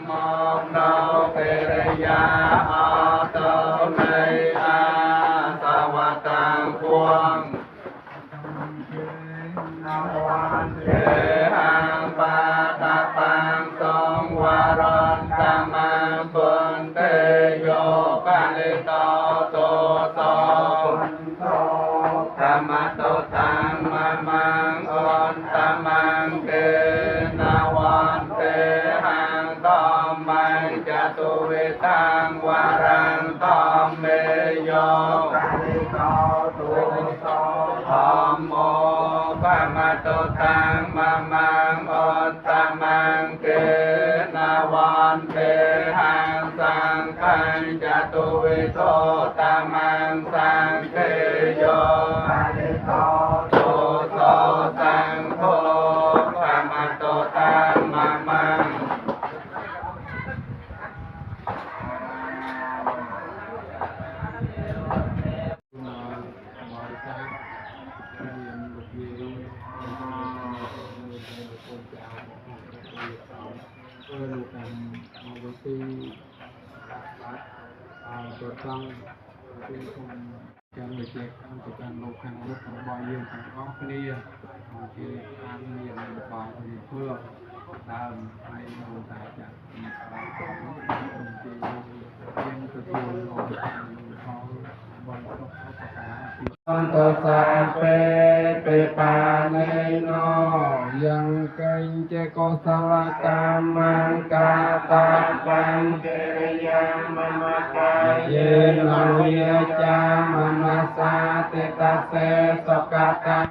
mong đâu kê ya a tâu này a sa wa tăng quang thế hàng ba ta bang song wa ron ta mang quân tê yo ca lê to tô so tham tô tăng ma mang on ta mang kê na wan tê hàng tom mang cha tu vi tăng wa rang tom mê yo tham mô ma tô tăng ma mang on ta mang kê na wan tê hàng sang khanh cha tu vi tô ta mang sang kê yo tô tô sang khô ma tô tăng ma mang trong người trẻ trong thời gian lâu khăn lúc bao nhiêu thằng có kia thì ăn nhiều bài thì phương đào hay đồ tài chẳng Santo Sape Pepane no yang kain ceko salah kamang kata pan yang memakai laluya manasa tetase sokatan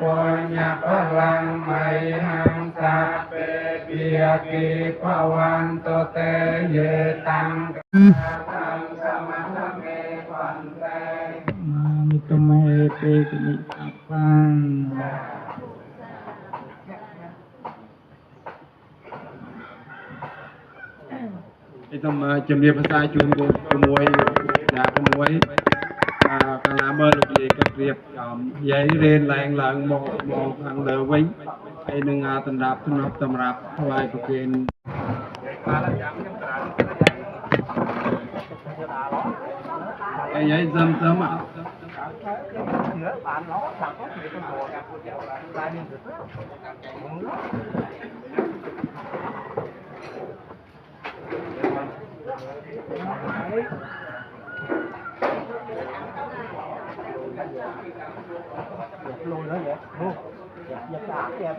punya pelang mai hang sape biaki pawan tote ye tang sama me pantai Mitumahe pe kenikmatan. Itu jemnya pasal cun kemui, ya kemui. Karena melukis kepriap yai ren lang lang mau ang lewing, ai nengah tendap tunap temrap mulai bikin. Yai jam sama. Lùi nữa vậy, luôn, giật áp cho em.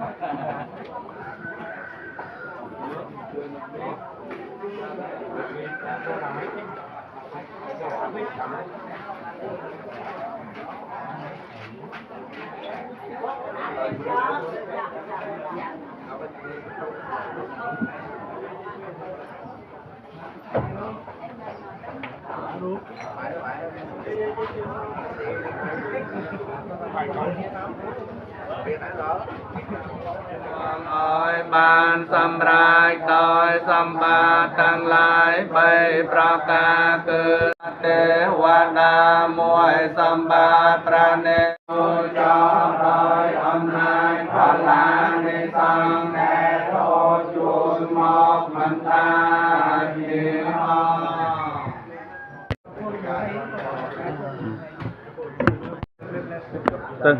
ơi ban sam rai tôi sam ba tăng lai bay praka cư te vada muai sam ba prane cho tôi âm hai phật la ni sang ne thô chuồn mọc mình ta chi ho Tân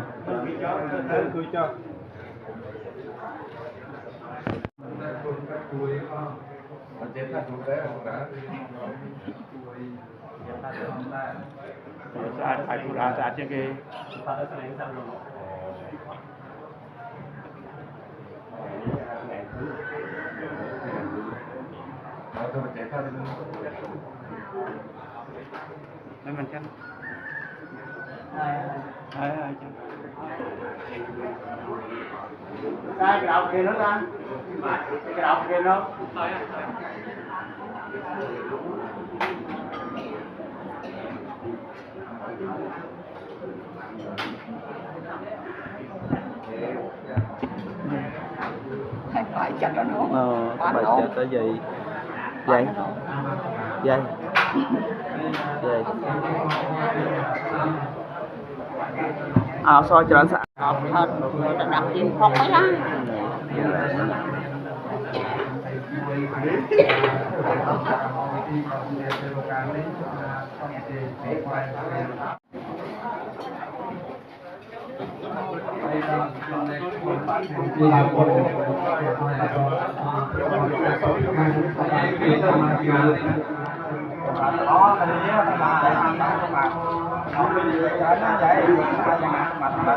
phải phụ ra ra trên cái nên mình chắc ai chắc Cái đầu kia nó ra, cái đầu kia nó. Phải chặt nó nữa. Phải chặt cái gì? Dây. Dây. Dây. Soi cho anh sạch. Thật, đặt chim phọc ấy lá. Đó, cái này á, là để ăn đó mà. Không bây giờ nó vậy, mà